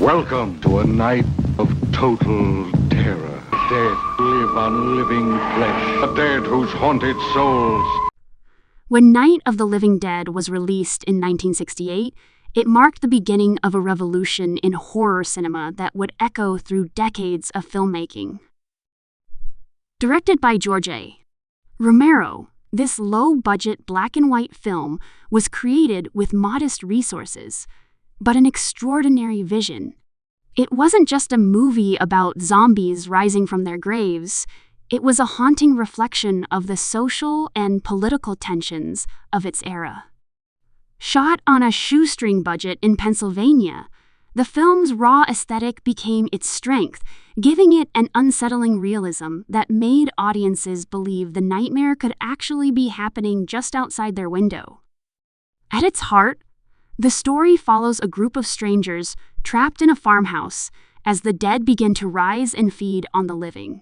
Welcome to a night of total terror. Dead live on living flesh. The dead whose haunted souls. When Night of the Living Dead was released in 1968, it marked the beginning of a revolution in horror cinema that would echo through decades of filmmaking. Directed by George A. Romero, this low-budget black-and-white film was created with modest resources, but an extraordinary vision. It wasn't just a movie about zombies rising from their graves. It was a haunting reflection of the social and political tensions of its era. Shot on a shoestring budget in Pennsylvania, the film's raw aesthetic became its strength, giving it an unsettling realism that made audiences believe the nightmare could actually be happening just outside their window. At its heart, the story follows a group of strangers trapped in a farmhouse as the dead begin to rise and feed on the living.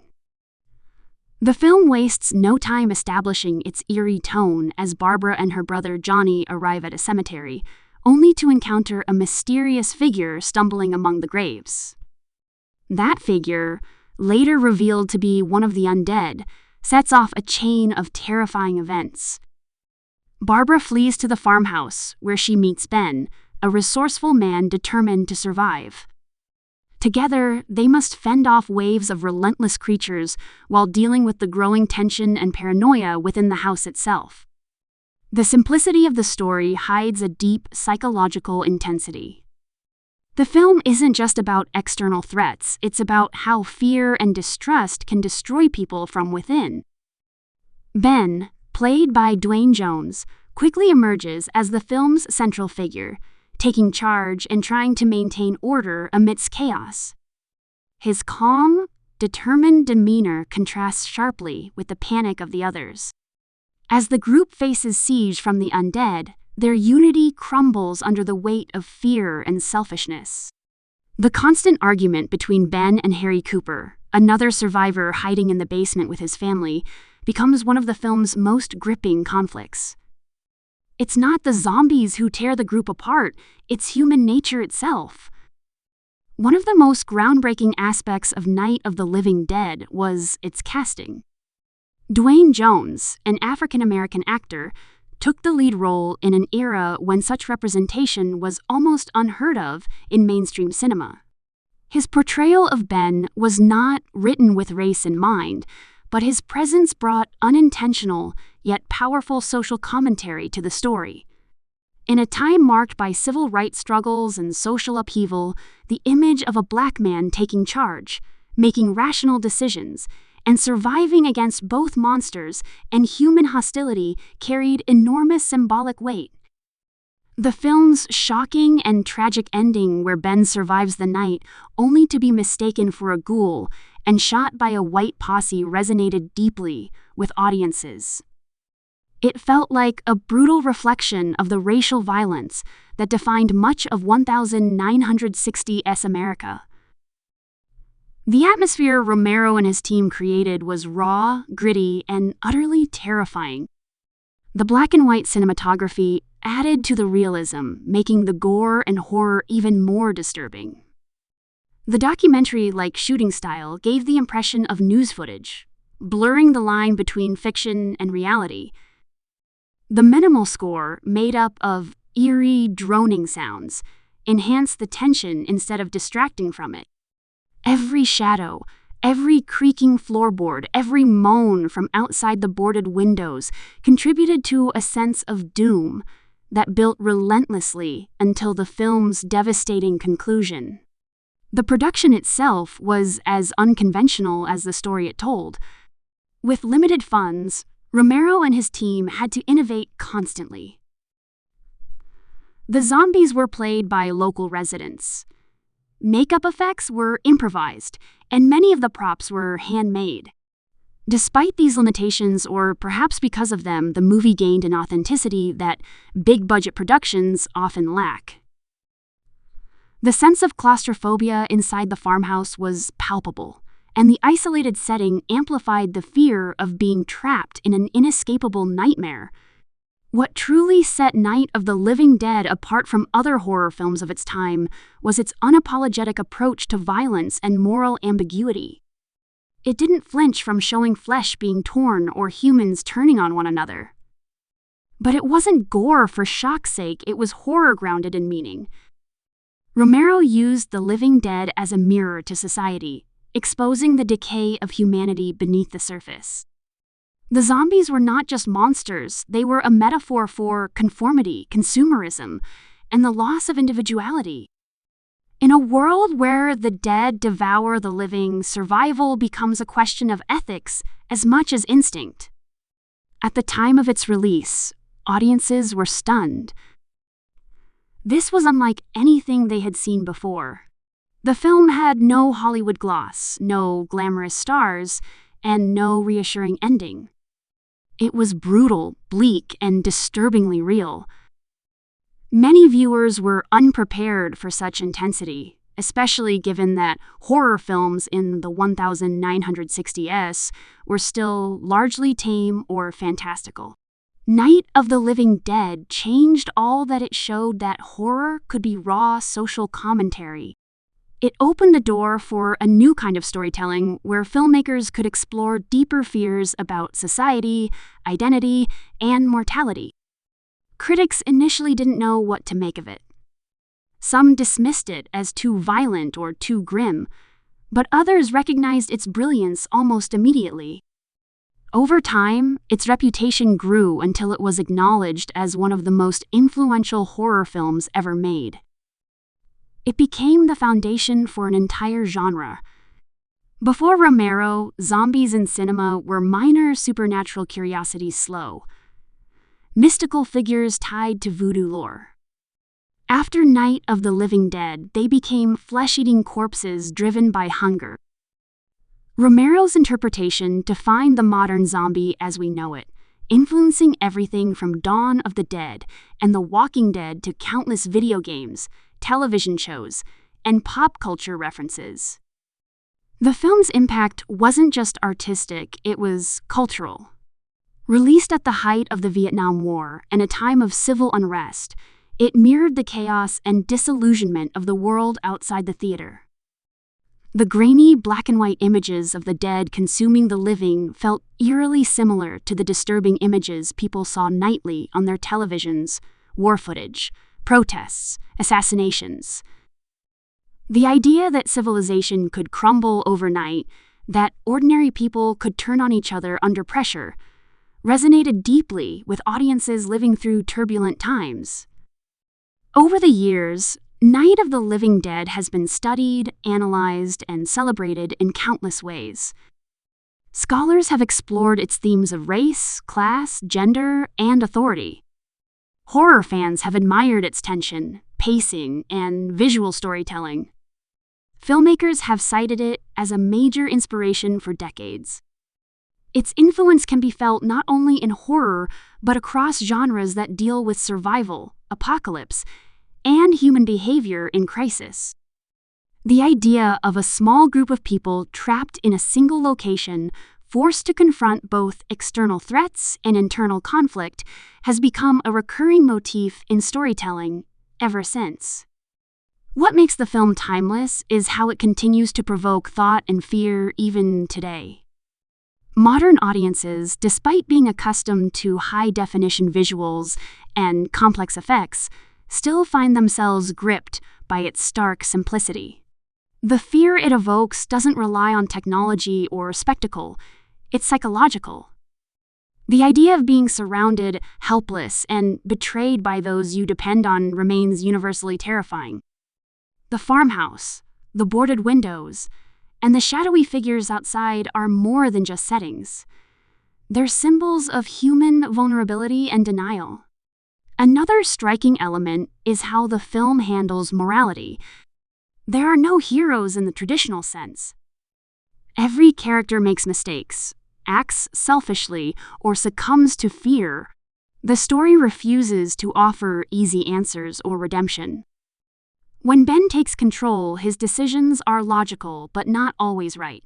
The film wastes no time establishing its eerie tone as Barbara and her brother Johnny arrive at a cemetery, only to encounter a mysterious figure stumbling among the graves. That figure, later revealed to be one of the undead, sets off a chain of terrifying events. Barbara flees to the farmhouse, where she meets Ben, a resourceful man determined to survive. Together, they must fend off waves of relentless creatures while dealing with the growing tension and paranoia within the house itself. The simplicity of the story hides a deep psychological intensity. The film isn't just about external threats, it's about how fear and distrust can destroy people from within. Ben, played by Duane Jones, quickly emerges as the film's central figure, taking charge and trying to maintain order amidst chaos. His calm, determined demeanor contrasts sharply with the panic of the others. As the group faces siege from the undead, their unity crumbles under the weight of fear and selfishness. The constant argument between Ben and Harry Cooper, another survivor hiding in the basement with his family, becomes one of the film's most gripping conflicts. It's not the zombies who tear the group apart, it's human nature itself. One of the most groundbreaking aspects of Night of the Living Dead was its casting. Duane Jones, an African-American actor, took the lead role in an era when such representation was almost unheard of in mainstream cinema. His portrayal of Ben was not written with race in mind, but his presence brought unintentional yet powerful social commentary to the story. In a time marked by civil rights struggles and social upheaval, the image of a black man taking charge, making rational decisions, and surviving against both monsters and human hostility carried enormous symbolic weight. The film's shocking and tragic ending, where Ben survives the night only to be mistaken for a ghoul and shot by a white posse, resonated deeply with audiences. It felt like a brutal reflection of the racial violence that defined much of 1960s America. The atmosphere Romero and his team created was raw, gritty, and utterly terrifying. The black and white cinematography added to the realism, making the gore and horror even more disturbing. The documentary-like shooting style gave the impression of news footage, blurring the line between fiction and reality. The minimal score, made up of eerie, droning sounds, enhanced the tension instead of distracting from it. Every shadow, every creaking floorboard, every moan from outside the boarded windows contributed to a sense of doom that built relentlessly until the film's devastating conclusion. The production itself was as unconventional as the story it told. With limited funds, Romero and his team had to innovate constantly. The zombies were played by local residents. Makeup effects were improvised, and many of the props were handmade. Despite these limitations, or perhaps because of them, the movie gained an authenticity that big-budget productions often lack. The sense of claustrophobia inside the farmhouse was palpable, and the isolated setting amplified the fear of being trapped in an inescapable nightmare. What truly set Night of the Living Dead apart from other horror films of its time was its unapologetic approach to violence and moral ambiguity. It didn't flinch from showing flesh being torn or humans turning on one another. But it wasn't gore for shock's sake, it was horror grounded in meaning. Romero used the living dead as a mirror to society, exposing the decay of humanity beneath the surface. The zombies were not just monsters, they were a metaphor for conformity, consumerism, and the loss of individuality. In a world where the dead devour the living, survival becomes a question of ethics as much as instinct. At the time of its release, audiences were stunned. This was unlike anything they had seen before. The film had no Hollywood gloss, no glamorous stars, and no reassuring ending. It was brutal, bleak, and disturbingly real. Many viewers were unprepared for such intensity, especially given that horror films in the 1960s were still largely tame or fantastical. Night of the Living Dead changed all that. It showed that horror could be raw social commentary. It opened the door for a new kind of storytelling where filmmakers could explore deeper fears about society, identity, and mortality. Critics initially didn't know what to make of it. Some dismissed it as too violent or too grim, but others recognized its brilliance almost immediately. Over time, its reputation grew until it was acknowledged as one of the most influential horror films ever made. It became the foundation for an entire genre. Before Romero, zombies in cinema were minor supernatural curiosities slow, mystical figures tied to voodoo lore. After Night of the Living Dead, they became flesh-eating corpses driven by hunger. Romero's interpretation defined the modern zombie as we know it, influencing everything from Dawn of the Dead and The Walking Dead to countless video games, television shows, and pop culture references. The film's impact wasn't just artistic, it was cultural. Released at the height of the Vietnam War and a time of civil unrest, it mirrored the chaos and disillusionment of the world outside the theater. The grainy black and white images of the dead consuming the living felt eerily similar to the disturbing images people saw nightly on their televisions: war footage, protests, assassinations. The idea that civilization could crumble overnight, that ordinary people could turn on each other under pressure, resonated deeply with audiences living through turbulent times. Over the years, Night of the Living Dead has been studied, analyzed, and celebrated in countless ways. Scholars have explored its themes of race, class, gender, and authority. Horror fans have admired its tension, pacing, and visual storytelling. Filmmakers have cited it as a major inspiration for decades. Its influence can be felt not only in horror, but across genres that deal with survival, apocalypse, and human behavior in crisis. The idea of a small group of people trapped in a single location, forced to confront both external threats and internal conflict, has become a recurring motif in storytelling ever since. What makes the film timeless is how it continues to provoke thought and fear even today. Modern audiences, despite being accustomed to high-definition visuals and complex effects, still find themselves gripped by its stark simplicity. The fear it evokes doesn't rely on technology or spectacle, it's psychological. The idea of being surrounded, helpless, and betrayed by those you depend on remains universally terrifying. The farmhouse, the boarded windows, and the shadowy figures outside are more than just settings. They're symbols of human vulnerability and denial. Another striking element is how the film handles morality. There are no heroes in the traditional sense. Every character makes mistakes, acts selfishly, or succumbs to fear. The story refuses to offer easy answers or redemption. When Ben takes control, his decisions are logical but not always right.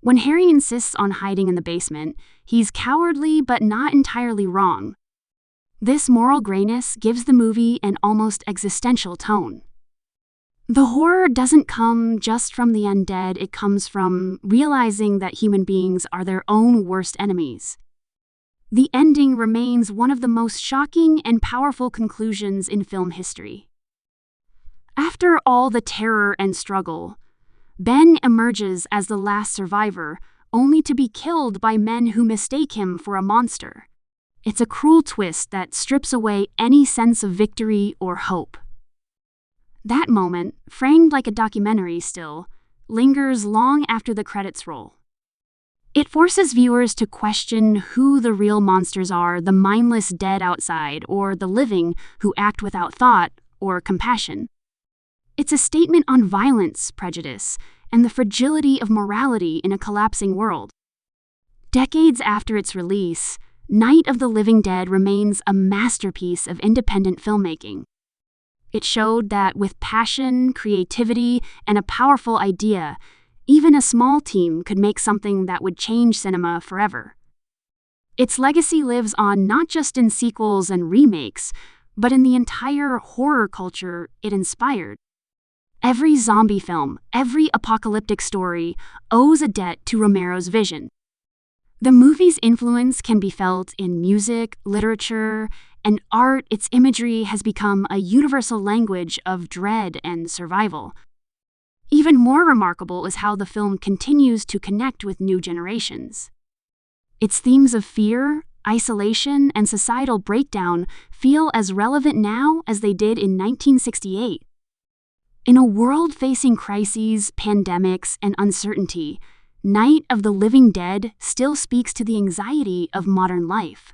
When Harry insists on hiding in the basement, he's cowardly but not entirely wrong. This moral grayness gives the movie an almost existential tone. The horror doesn't come just from the undead, it comes from realizing that human beings are their own worst enemies. The ending remains one of the most shocking and powerful conclusions in film history. After all the terror and struggle, Ben emerges as the last survivor, only to be killed by men who mistake him for a monster. It's a cruel twist that strips away any sense of victory or hope. That moment, framed like a documentary still, lingers long after the credits roll. It forces viewers to question who the real monsters are, the mindless dead outside, or the living who act without thought or compassion. It's a statement on violence, prejudice, and the fragility of morality in a collapsing world. Decades after its release, Night of the Living Dead remains a masterpiece of independent filmmaking. It showed that with passion, creativity, and a powerful idea, even a small team could make something that would change cinema forever. Its legacy lives on not just in sequels and remakes, but in the entire horror culture it inspired. Every zombie film, every apocalyptic story owes a debt to Romero's vision. The movie's influence can be felt in music, literature, and art. Its imagery has become a universal language of dread and survival. Even more remarkable is how the film continues to connect with new generations. Its themes of fear, isolation, and societal breakdown feel as relevant now as they did in 1968. In a world facing crises, pandemics, and uncertainty, Night of the Living Dead still speaks to the anxiety of modern life.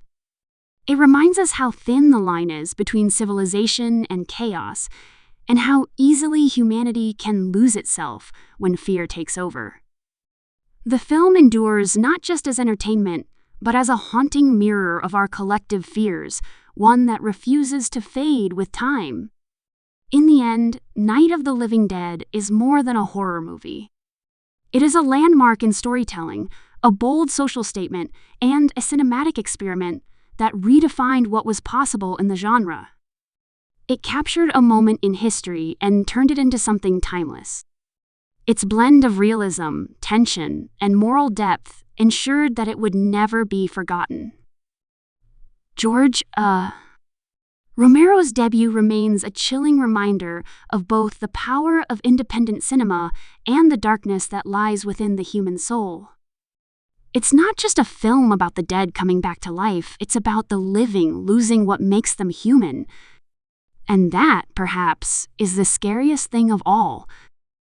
It reminds us how thin the line is between civilization and chaos, and how easily humanity can lose itself when fear takes over. The film endures not just as entertainment, but as a haunting mirror of our collective fears, one that refuses to fade with time. In the end, Night of the Living Dead is more than a horror movie. It is a landmark in storytelling, a bold social statement, and a cinematic experiment that redefined what was possible in the genre. It captured a moment in history and turned it into something timeless. Its blend of realism, tension, and moral depth ensured that it would never be forgotten. Romero's debut remains a chilling reminder of both the power of independent cinema and the darkness that lies within the human soul. It's not just a film about the dead coming back to life, it's about the living losing what makes them human. And that, perhaps, is the scariest thing of all.